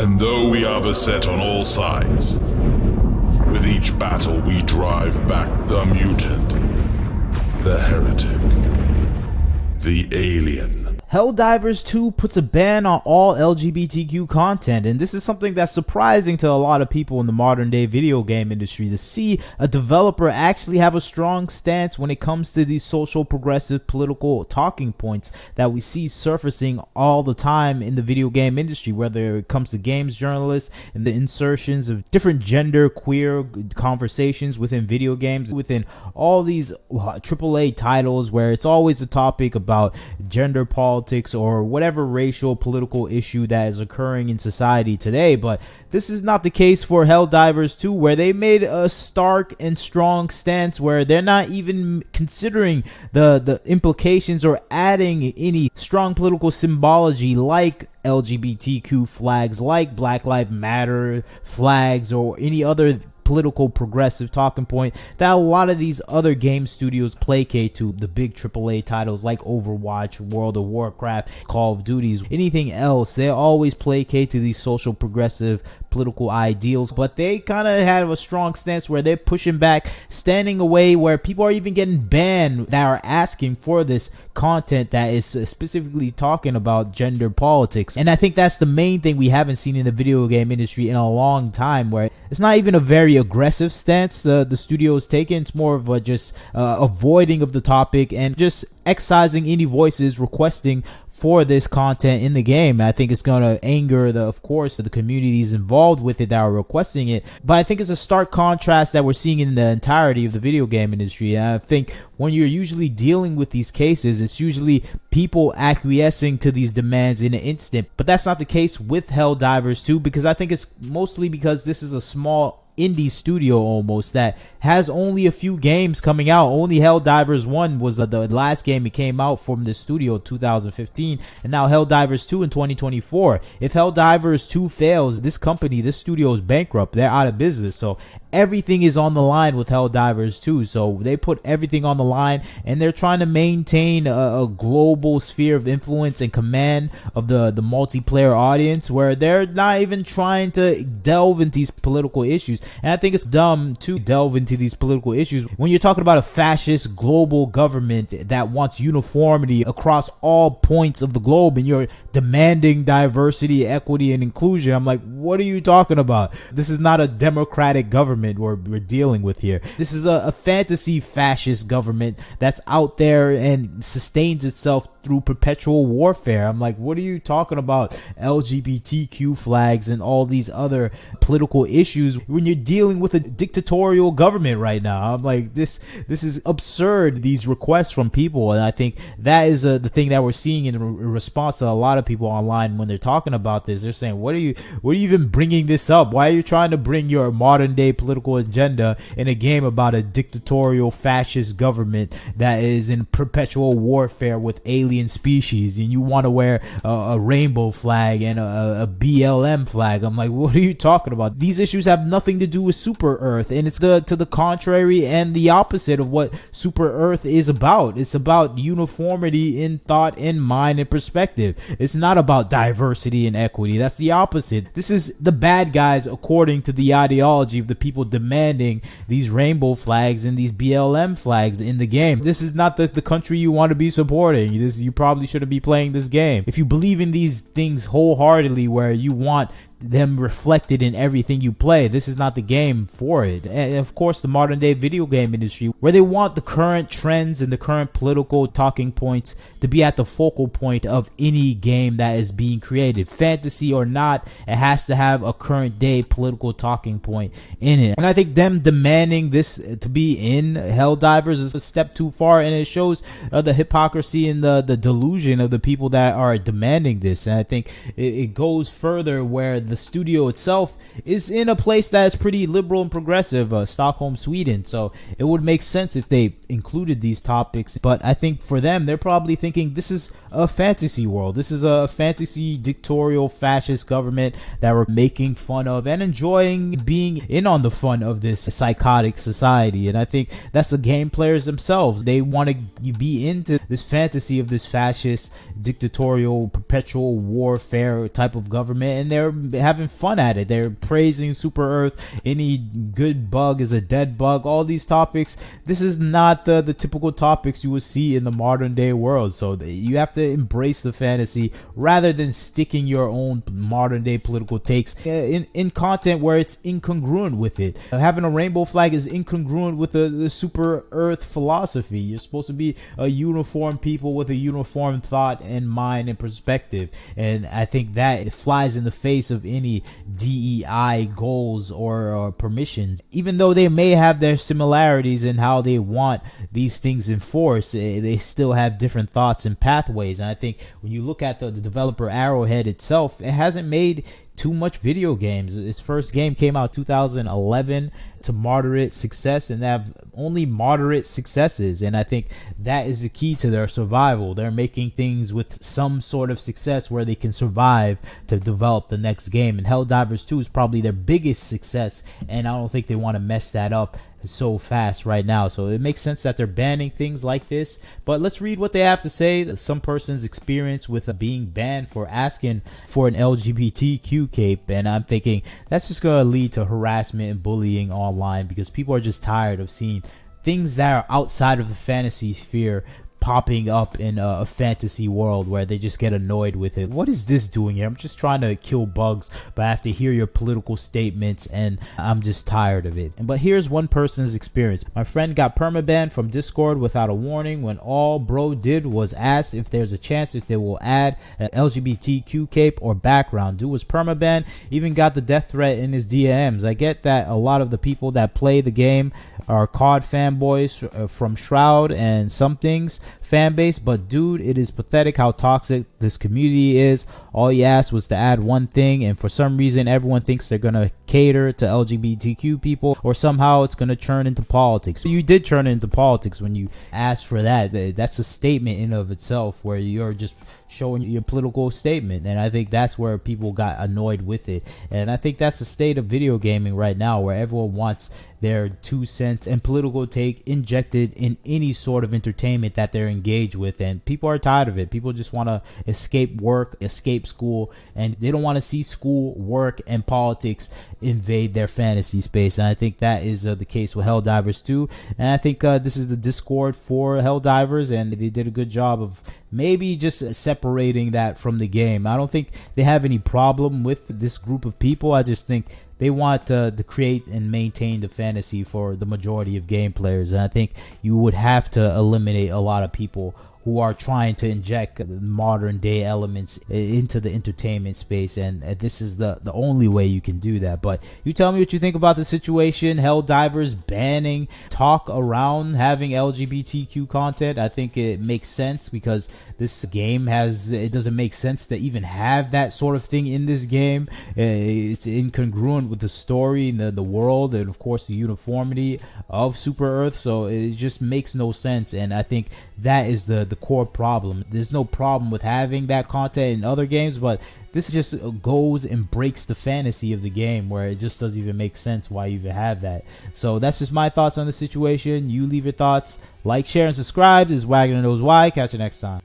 And though we are beset on all sides, with each battle we drive back the mutant, the heretic, the alien. Helldivers 2 puts a ban on all LGBTQ content, and this is something that's surprising to a lot of people in the modern day video game industry, to see a developer actually have a strong stance when it comes to these social progressive political talking points that we see surfacing all the time in the video game industry, whether it comes to games journalists and the insertions of different gender queer conversations within video games, within all these AAA titles where it's always a topic about gender politics or whatever racial political issue that is occurring in society today. But this is not the case for Helldivers 2, where they made a stark and strong stance where they're not even considering the implications or adding any strong political symbology like LGBTQ flags, like Black Lives Matter flags, or any other political progressive talking point that a lot of these other game studios placate to. The big AAA titles like Overwatch, World of Warcraft, Call of Duties, anything else, they always placate to these social progressive political ideals. But they kind of have a strong stance where they're pushing back, standing away, where people are even getting banned that are asking for this content that is specifically talking about gender politics. And I think that's the main thing we haven't seen in the video game industry in a long time, where it's not even a very aggressive stance the studio is taking. It's more of a just avoiding of the topic and just excising any voices requesting for this content in the game. I think it's going to anger of course the communities involved with it that are requesting it, but I think it's a stark contrast that we're seeing in the entirety of the video game industry. And I think when you're usually dealing with these cases, it's usually people acquiescing to these demands in an instant, but that's not the case with Helldivers 2, because I think it's mostly because this is a small indie studio almost that has only a few games coming out. Only Helldivers 1 was the last game it came out from the studio, 2015, and now Helldivers 2 in 2024. If Helldivers 2 fails, this company, this studio is bankrupt. They're out of business. So everything is on the line with Helldivers 2. So they put everything on the line, and they're trying to maintain a global sphere of influence and command of the multiplayer audience, where they're not even trying to delve into these political issues. And I think it's dumb to delve into these political issues when you're talking about a fascist global government that wants uniformity across all points of the globe, and you're demanding diversity, equity, and inclusion. I'm like, what are you talking about? This is not a democratic government we're dealing with here. This is a fantasy fascist government that's out there and sustains itself through perpetual warfare. I'm like, what are you talking about? LGBTQ flags and all these other political issues when you're dealing with a dictatorial government right now. I'm like, this is absurd, these requests from people. And I think that is the thing that we're seeing in response to a lot of people online when they're talking about this. They're saying, what are you even bringing this up? Why are you trying to bring your modern day political agenda in a game about a dictatorial fascist government that is in perpetual warfare with alien species, and you want to wear a rainbow flag and a BLM flag? I'm like, what are you talking about? These issues have nothing to do with Super Earth, and it's to the contrary and the opposite of what Super Earth is about. It's about uniformity in thought and mind and perspective. It's not about diversity and equity. That's the opposite. This is the bad guys according to the ideology of the people demanding these rainbow flags and these BLM flags in the game. This is not the country you want to be supporting. You probably shouldn't be playing this game. If you believe in these things wholeheartedly, where you want them reflected in everything you play, this is not the game for it. And of course, the modern day video game industry, where they want the current trends and the current political talking points to be at the focal point of any game that is being created, fantasy or not, it has to have a current day political talking point in it. And I think them demanding this to be in Helldivers is a step too far, and it shows the hypocrisy and the delusion of the people that are demanding this. And I think it goes further, where the studio itself is in a place that is pretty liberal and progressive, Stockholm, Sweden. So it would make sense if they included these topics. But I think for them, they're probably thinking this is a fantasy world. This is a fantasy dictatorial fascist government that we're making fun of and enjoying being in on the fun of this psychotic society. And I think that's the game players themselves. They want to be into this fantasy of this fascist dictatorial perpetual warfare type of government, and they're having fun at it. They're praising Super Earth. Any good bug is a dead bug. All these topics. This is not the typical topics you would see in the modern day world. So you have to embrace the fantasy rather than sticking your own modern day political takes in content where it's incongruent with it. Having a rainbow flag is incongruent with the Super Earth philosophy. You're supposed to be a uniform people with a uniform thought and mind and perspective, and I think that it flies in the face of any DEI goals or permissions. Even though they may have their similarities in how they want these things enforced, they still have different thoughts and pathways. And I think when you look at the developer Arrowhead itself, it hasn't made too much video games. Its first game came out 2011 to moderate success, and they have only moderate successes, and I think that is the key to their survival. They're making things with some sort of success where they can survive to develop the next game, and Helldivers 2 is probably their biggest success, and I don't think they want to mess that up so fast right now. So it makes sense that they're banning things like this. But let's read what they have to say. Some person's experience with being banned for asking for an LGBTQ cape, and I'm thinking that's just going to lead to harassment and bullying online, because people are just tired of seeing things that are outside of the fantasy sphere popping up in a fantasy world where they just get annoyed with it. What is this doing here? I'm just trying to kill bugs, but I have to hear your political statements, and I'm just tired of it. But here's one person's experience. My friend got permabanned from Discord without a warning when all bro did was ask if there's a chance if they will add an LGBTQ cape or background. Dude was permabanned, even got the death threat in his DMs. I get that a lot of the people that play the game are COD fanboys from Shroud and some things fan base, but dude, it is pathetic how toxic this community is. All he asked was to add one thing, and for some reason everyone thinks they're gonna cater to LGBTQ people, or somehow it's gonna turn into politics. You did turn it into politics when you asked for that. That's a statement in of itself where you're just showing your political statement, and I think that's where people got annoyed with it. And I think that's the state of video gaming right now, where everyone wants their 2 cents and political take injected in any sort of entertainment that they're engaged with, and people are tired of it. People just want to escape work, escape school, and they don't want to see school, work, and politics invade their fantasy space. And I think that is the case with Helldivers 2, and I think this is the Discord for Helldivers, and they did a good job of maybe just separating that from the game. I don't think they have any problem with this group of people. I just think they want to create and maintain the fantasy for the majority of game players, and I think you would have to eliminate a lot of people who are trying to inject modern day elements into the entertainment space, and this is the only way you can do that. But you tell me what you think about the situation. Helldivers banning talk around having LGBTQ content. I think it makes sense because this game it doesn't make sense to even have that sort of thing in this game. It's incongruent with the story and the world, and of course the uniformity of Super Earth, so it just makes no sense. And I think that is the core problem. There's no problem with having that content in other games, but this just goes and breaks the fantasy of the game, where it just doesn't even make sense why you even have that. So that's just my thoughts on the situation. You leave your thoughts, like, share, and subscribe. This is Wagner Knows Why. Catch you next time.